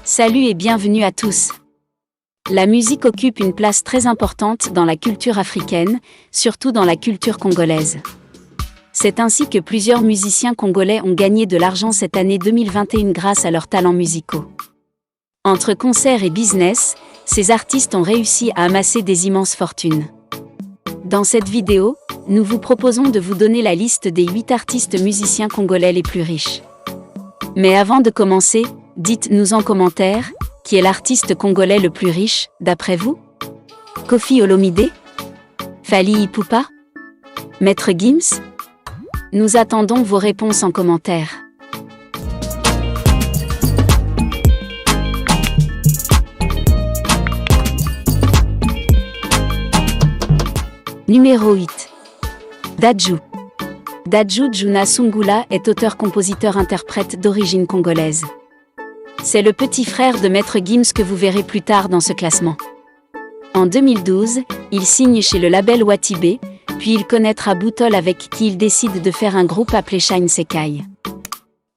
Salut et bienvenue à tous. La musique occupe une place très importante dans la culture africaine, surtout dans la culture congolaise. C'est ainsi que plusieurs musiciens congolais ont gagné de l'argent cette année 2021 grâce à leurs talents musicaux. Entre concerts et business, ces artistes ont réussi à amasser des immenses fortunes. Dans cette vidéo, nous vous proposons de vous donner la liste des 8 artistes musiciens congolais les plus riches. Mais avant de commencer, dites-nous en commentaire, qui est l'artiste congolais le plus riche, d'après vous? Koffi Olomide? Fally Ipupa? Maître Gims? Nous attendons vos réponses en commentaire. Numéro 8. Dadju. Dadju Djuna Sungula est auteur-compositeur-interprète d'origine congolaise. C'est le petit frère de Maître Gims que vous verrez plus tard dans ce classement. En 2012, il signe chez le label Watibé, puis il connaîtra Boutol avec qui il décide de faire un groupe appelé Shine Sekai.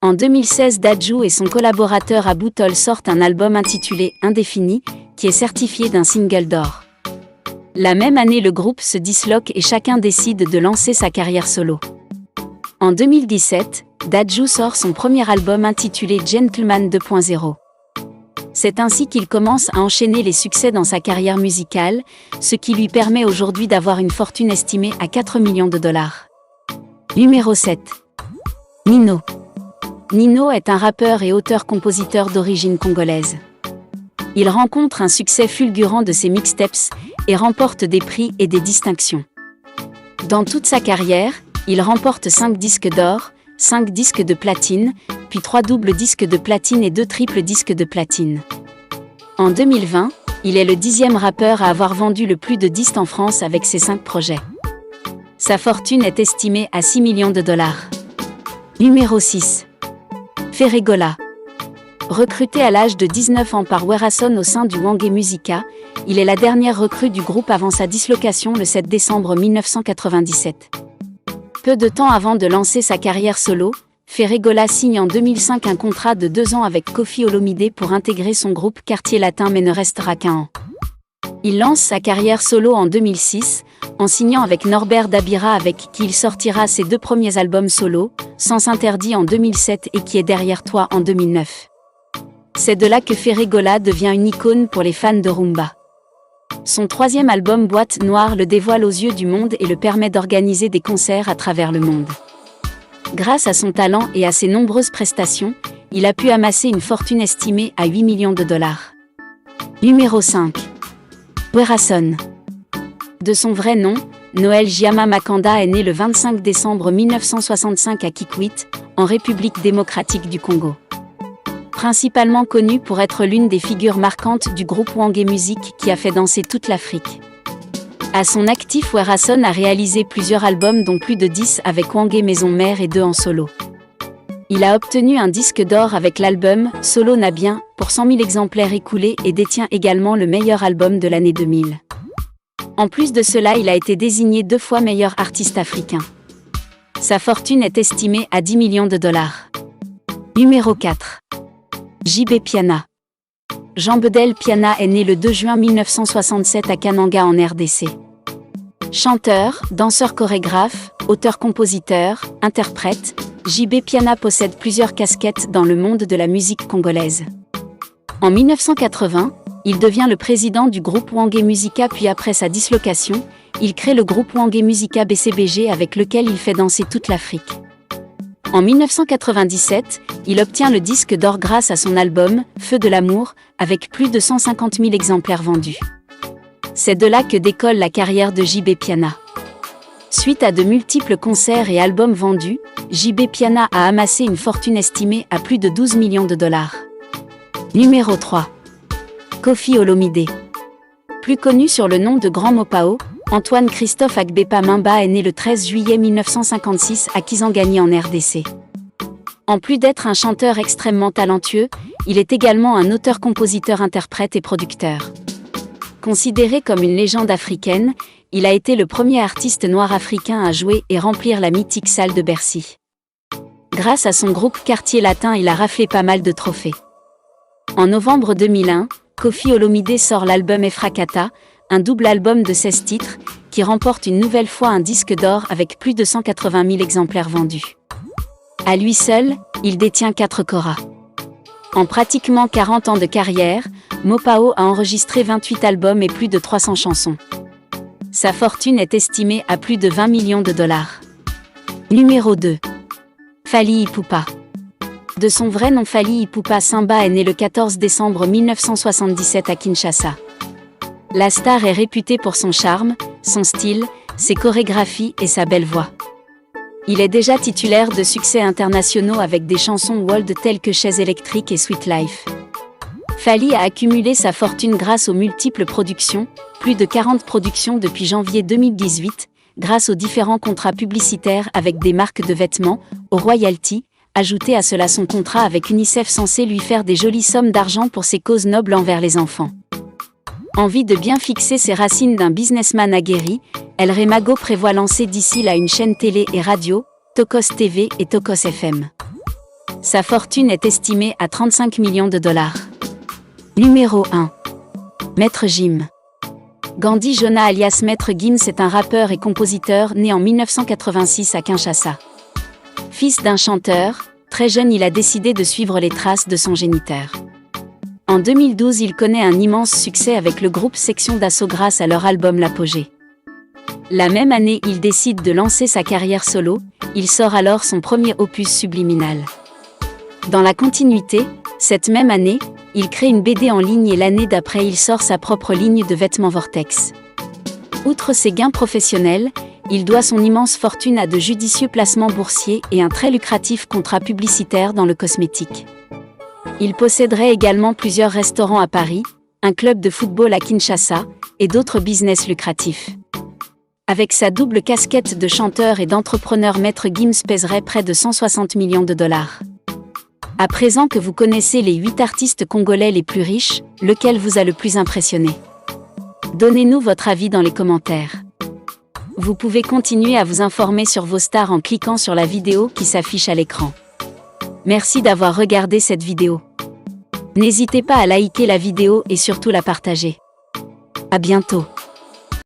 En 2016, Dadju et son collaborateur à Boutol sortent un album intitulé Indéfini, qui est certifié d'un single d'or. La même année, le groupe se disloque et chacun décide de lancer sa carrière solo. En 2017, Dadju sort son premier album intitulé Gentleman 2.0. C'est ainsi qu'il commence à enchaîner les succès dans sa carrière musicale, ce qui lui permet aujourd'hui d'avoir une fortune estimée à 4 millions de dollars. Numéro 7. Nino. Nino est un rappeur et auteur-compositeur d'origine congolaise. Il rencontre un succès fulgurant de ses mixtapes et remporte des prix et des distinctions. Dans toute sa carrière, il remporte 5 disques d'or, 5 disques de platine, puis 3 doubles disques de platine et 2 triples disques de platine. En 2020, il est le 10e rappeur à avoir vendu le plus de disques en France avec ses 5 projets. Sa fortune est estimée à 6 millions de dollars. Numéro 6. Ferregola. Recruté à l'âge de 19 ans par Werason au sein du Wangé Musica, il est la dernière recrue du groupe avant sa dislocation le 7 décembre 1997. Peu de temps avant de lancer sa carrière solo, Ferregola signe en 2005 un contrat de 2 ans avec Koffi Olomide pour intégrer son groupe Quartier Latin mais ne restera qu'1 an. Il lance sa carrière solo en 2006, en signant avec Norbert Dabira avec qui il sortira ses 2 premiers albums solo, Sens Interdit en 2007 et Qui est derrière toi en 2009. C'est de là que Ferregola devient une icône pour les fans de rumba. Son 3e album Boîte Noire le dévoile aux yeux du monde et le permet d'organiser des concerts à travers le monde. Grâce à son talent et à ses nombreuses prestations, il a pu amasser une fortune estimée à 8 millions de dollars. Numéro 5. Werason. De son vrai nom, Noël Giama Makanda est né le 25 décembre 1965 à Kikwit, en République démocratique du Congo. Principalement connu pour être l'une des figures marquantes du groupe Wangé Music qui a fait danser toute l'Afrique. À son actif, Werason a réalisé plusieurs albums dont plus de 10 avec Wangé Maison Mère et 2 en solo. Il a obtenu un disque d'or avec l'album Solo Nabien pour 100 000 exemplaires écoulés et détient également le meilleur album de l'année 2000. En plus de cela, il a été désigné 2 fois meilleur artiste africain. Sa fortune est estimée à 10 millions de dollars. Numéro 4. JB Piana. Jean Bedel Piana est né le 2 juin 1967 à Kananga en RDC. Chanteur, danseur chorégraphe, auteur-compositeur, interprète, JB Piana possède plusieurs casquettes dans le monde de la musique congolaise. En 1980, il devient le président du groupe Wangé Musica puis après sa dislocation, il crée le groupe Wangé Musica BCBG avec lequel il fait danser toute l'Afrique. En 1997, il obtient le disque d'or grâce à son album « Feu de l'amour » avec plus de 150 000 exemplaires vendus. C'est de là que décolle la carrière de JB Piana. Suite à de multiples concerts et albums vendus, JB Piana a amassé une fortune estimée à plus de 12 millions de dollars. Numéro 3. Koffi Olomide. Plus connu sur le nom de Grand Mopao, Antoine Christophe Agbepa Mimba est né le 13 juillet 1956 à Kisangani en RDC. En plus d'être un chanteur extrêmement talentueux, il est également un auteur-compositeur-interprète et producteur. Considéré comme une légende africaine, il a été le premier artiste noir africain à jouer et remplir la mythique salle de Bercy. Grâce à son groupe Quartier Latin, il a raflé pas mal de trophées. En novembre 2001, Koffi Olomidé sort l'album Efrakata, un double album de 16 titres, qui remporte une nouvelle fois un disque d'or avec plus de 180 000 exemplaires vendus. À lui seul, il détient 4 koras. En pratiquement 40 ans de carrière, Mopao a enregistré 28 albums et plus de 300 chansons. Sa fortune est estimée à plus de 20 millions de dollars. Numéro 2. Fally Ipupa. De son vrai nom Fally Ipupa Simba est né le 14 décembre 1977 à Kinshasa. La star est réputée pour son charme, son style, ses chorégraphies et sa belle voix. Il est déjà titulaire de succès internationaux avec des chansons world telles que Chaise électrique et Sweet Life. Fally a accumulé sa fortune grâce aux multiples productions, plus de 40 productions depuis janvier 2018, grâce aux différents contrats publicitaires avec des marques de vêtements, aux royalties, ajouté à cela son contrat avec UNICEF censé lui faire des jolies sommes d'argent pour ses causes nobles envers les enfants. Envie de bien fixer ses racines d'un businessman aguerri, El Rey Mago prévoit lancer d'ici là une chaîne télé et radio, Tokos TV et Tokos FM. Sa fortune est estimée à 35 millions de dollars. Numéro 1. Maître Gims. Gandhi Jonah alias Maître Gims est un rappeur et compositeur né en 1986 à Kinshasa. Fils d'un chanteur, très jeune il a décidé de suivre les traces de son géniteur. En 2012 il connaît un immense succès avec le groupe Section d'Assaut grâce à leur album L'Apogée. La même année il décide de lancer sa carrière solo, il sort alors son premier opus Subliminal. Dans la continuité, cette même année, il crée une BD en ligne et l'année d'après il sort sa propre ligne de vêtements Vortex. Outre ses gains professionnels, il doit son immense fortune à de judicieux placements boursiers et un très lucratif contrat publicitaire dans le cosmétique. Il posséderait également plusieurs restaurants à Paris, un club de football à Kinshasa et d'autres business lucratifs. Avec sa double casquette de chanteur et d'entrepreneur, Maître Gims pèserait près de 160 millions de dollars. À présent que vous connaissez les 8 artistes congolais les plus riches, lequel vous a le plus impressionné? Donnez-nous votre avis dans les commentaires. Vous pouvez continuer à vous informer sur vos stars en cliquant sur la vidéo qui s'affiche à l'écran. Merci d'avoir regardé cette vidéo. N'hésitez pas à liker la vidéo et surtout la partager. À bientôt.